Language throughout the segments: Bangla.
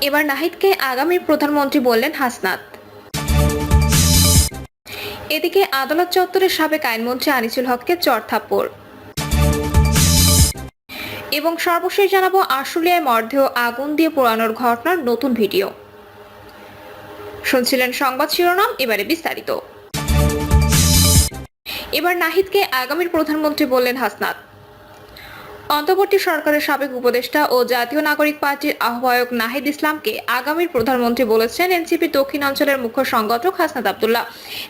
এবার নাহিদকে আগামীর প্রধানমন্ত্রী বললেন হাসনাত। এদিকে আদালত চত্বরে সাবেক আইনমন্ত্রী আনিসুল হককে চড়থাপ্পড়। এবং সর্বশেষ জানাবো আশুলিয়ায় মরদেহ আগুন দিয়ে পোড়ানোর ঘটনার নতুন ভিডিও। শুনছিলেন সংবাদ শিরোনাম, এবারে বিস্তারিত। এবার নাহিদকে আগামীর প্রধানমন্ত্রী বললেন হাসনাত। অন্তর্বর্তী সরকারের সাবেক উপদেষ্টা ও জাতীয় নাগরিক পার্টির আহ্বায়ক নাহিদ ইসলামকে আগামীর প্রধানমন্ত্রী বলেছেন এনসিপি দক্ষিণ অঞ্চলের মুখ্য সংগঠক হাসনাত আব্দুল্লাহ।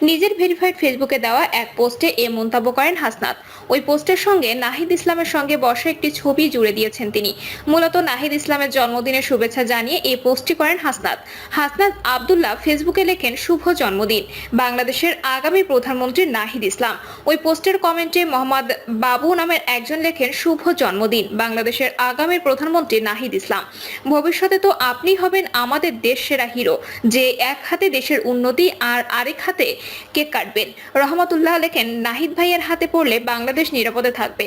নিজের ভেরিফাইড ফেসবুকে দেওয়া এক পোস্টে এ মন্তব্য করেন হাসনাত। ওই পোস্টের সঙ্গে নাহিদ ইসলামের সঙ্গে বসা একটি ছবি জুড়ে দিয়েছেন তিনি। মূলত নাহিদ ইসলামের জন্মদিনের শুভেচ্ছা জানিয়ে এই পোস্টটি করেন হাসনাত। হাসনাত আব্দুল্লাহ ফেসবুকে লেখেন, শুভ জন্মদিন বাংলাদেশের আগামী প্রধানমন্ত্রী নাহিদ ইসলাম। ওই পোস্টের কমেন্টে মোহাম্মদ বাবু নামের একজন লেখেন, শুভ জন্মদিন বাংলাদেশের আগামী প্রধানমন্ত্রী নাহিদ ইসলাম। ভবিষ্যতে তো আপনি হবেন আমাদের দেশ সেরা হিরো, যে এক হাতে দেশের উন্নতি আর আরেক হাতে কেক কাটবেন। রহমতুল্লাহ লেখেন, নাহিদ ভাইয়ের হাতে পড়লে বাংলাদেশ নিরাপদে থাকবে।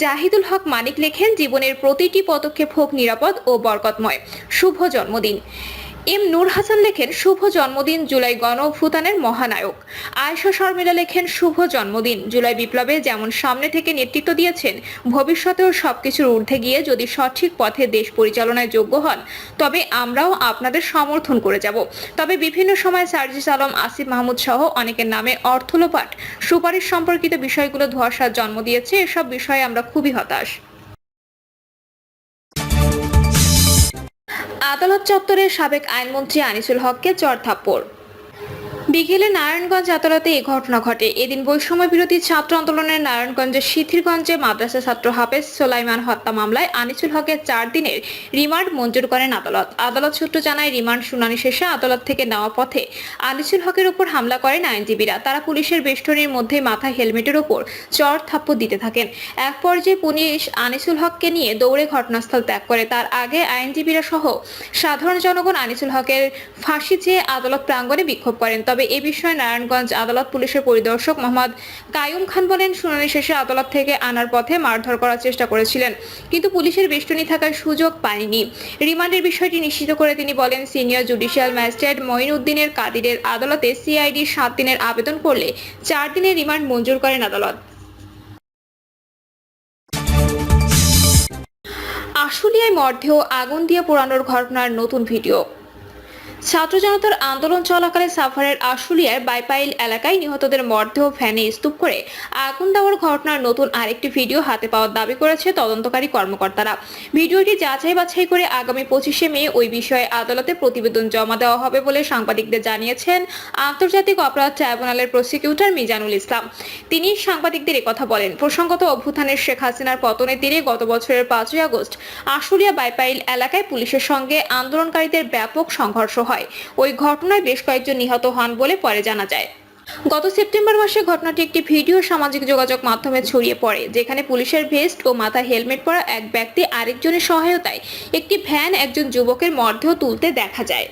জাহিদুল হক মানিক লেখেন, জীবনের প্রতিটি পদক্ষেপ হোক নিরাপদ ও বরকতময়, শুভ জন্মদিন। এম নূর হাসান লেখেন, শুভ জন্মদিন জুলাই গণ অভ্যুত্থানের মহানায়ক। আয়েশা শর্মিলা লেখেন, শুভ জন্মদিন জুলাই বিপ্লবে যেমন সামনে থেকে নেতৃত্ব দিয়েছেন, ভবিষ্যতেও সবকিছুর ঊর্ধ্বে গিয়ে যদি সঠিক পথে দেশ পরিচালনায় যোগ্য হন তবে আমরাও আপনাদের সমর্থন করে যাব। তবে বিভিন্ন সময় সার্জিস আলম, আসিফ মাহমুদ সহ অনেকের নামে অর্থ লোপাট, সুপারিশ সম্পর্কিত বিষয়গুলো ধোঁয়াশার জন্ম দিয়েছে। এসব বিষয়ে আমরা খুবই হতাশ। আদালত চত্বরে সাবেক আইনমন্ত্রী আনিসুল হককে চড়থাপ্পড়। বিকেলে নারায়ণগঞ্জ আদালতে এই ঘটনা ঘটে। এদিন বৈষম্য বিরোধী ছাত্র আন্দোলনের নারায়ণগঞ্জের সিথিরগঞ্জে মাদ্রাসা ছাত্র হাফেজ সোলাইমান হত্যা মামলায় আনিসুল হকের 4 দিনের রিমান্ড মঞ্জুর করেন আদালত। আদালত সূত্র জানায়, রিমান্ড শুনানি শেষে আদালত থেকে নেওয়া পথে আনিসুল হকের উপর হামলা করেন আইনজীবীরা। তারা পুলিশের বেষ্টনীর মধ্যে মাথায় হেলমেটের উপর চড়থাপ্পড় দিতে থাকেন। এক পর্যায়ে পুলিশ আনিসুল হককে নিয়ে দৌড়ে ঘটনাস্থল ত্যাগ করে। তার আগে আইনজীবীরা সহ সাধারণ জনগণ আনিসুল হকের ফাঁসি চেয়ে আদালত প্রাঙ্গণে বিক্ষোভ করেন। তবে এ বিষয়ে নারায়ণগঞ্জ আদালত পুলিশের পরিদর্শক মোহাম্মদ কায়ুম খান বলেন, শুনানি শেষে আদালত থেকে আনার পথে মারধর করার চেষ্টা করেছিলেন, কিন্তু পুলিশের বেষ্টনী থাকার সুযোগ পায়নি। রিমান্ডের বিষয়টি নিশ্চিত করে তিনি বলেন, সিনিয়র জুডিশিয়াল ম্যাজিস্ট্রেট মঈনউদ্দিনের কাদিরের আদালতে সিআইডি 7 দিনের আবেদন করলে 4 দিনের রিমান্ড মঞ্জুর করেন আদালত। আশুলিয়ায় মরদেহ আগুন দিয়ে পোড়ানোর ঘটনার নতুন ভিডিও। ছাত্র জনতার আন্দোলন চলাকালে সাভারের আশুলিয়ার বাইপাইল এলাকায় নিহতদের মরদেহ ভ্যানে স্তূপ করে আগুন দেওয়ার ঘটনার নতুন আরেকটি ভিডিও হাতে পাওয়ার দাবি করেছে তদন্তকারী কর্মকর্তারা। ভিডিওটি যাচাই বাছাই করে আগামী 25শে মে ওই বিষয়ে আদালতে প্রতিবেদন জমা দেওয়া হবে বলে সাংবাদিকদের জানিয়েছেন আন্তর্জাতিক অপরাধ ট্রাইব্যুনালের প্রসিকিউটর মিজানুল ইসলাম। তিনি সাংবাদিকদের একথা বলেন, প্রসঙ্গত অভ্যুত্থানের শেখ হাসিনার পতনের দিনে গত বছরের 5ই আগস্ট আশুলিয়া বাইপাইল এলাকায় পুলিশের সঙ্গে আন্দোলনকারীদের ব্যাপক সংঘর্ষ হয়। ওই ঘটনায় বেশ কয়েকজন নিহত হন বলে পরে জানা যায়। গত সেপ্টেম্বর মাসে ঘটনাটি একটি ভিডিও সামাজিক যোগাযোগ মাধ্যমে ছড়িয়ে পড়ে, যেখানে পুলিশের ভেস্ট ও মাথায় হেলমেট পরা এক ব্যক্তি আরেকজনের সহায়তায় একটি ভ্যান একজন যুবকের মরদেহ তুলতে দেখা যায়।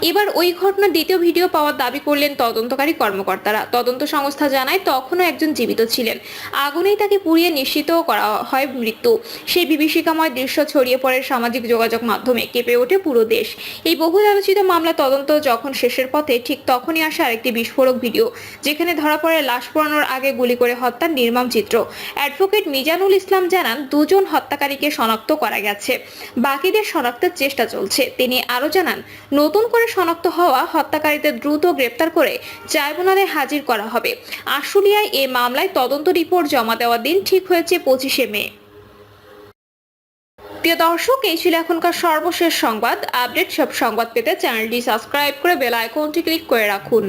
এবার ওই ঘটনার দ্বিতীয় ভিডিও পাওয়ার দাবি করলেন তদন্তকারী কর্মকর্তারা। তদন্ত সংস্থা জানায়, তখনও একজন জীবিত ছিলেন। আগুনেই তাকে পুড়িয়ে নিশ্চিত করা হয় মৃত্যু। সেই বিভীষিকাময় দৃশ্য ছড়িয়ে পড়ে সামাজিক যোগাযোগ মাধ্যমে, কেঁপে ওঠে পুরো দেশ। এই বহুল আলোচিত মামলা তদন্ত যখন শেষের পথে, ঠিক তখনই আসে আরেকটি বিস্ফোরক ভিডিও, যেখানে ধরা পড়ে লাশ পোড়ানোর আগে গুলি করে হত্যার নির্মম চিত্র। অ্যাডভোকেট মিজানুল ইসলাম জানান, 2 জন হত্যাকারীকে শনাক্ত করা গেছে, বাকিদের শনাক্তের চেষ্টা চলছে। তিনি আরো জানান, নতুন করে শনাক্ত হওয়া হত্যাকারীদের দ্রুত গ্রেপ্তার করে ট্রাইব্যুনালে হাজির করা হবে। আশুলিয়ায় এই মামলায় তদন্ত রিপোর্ট জমা দেওয়ার দিন ঠিক হয়েছে 25শে মে। প্রিয় দর্শক, এই ছিল এখনকার সর্বশেষ সংবাদ আপডেট। সব সংবাদ পেতে চ্যানেলটি সাবস্ক্রাইব করে বেল আইকনটি ক্লিক করে রাখুন।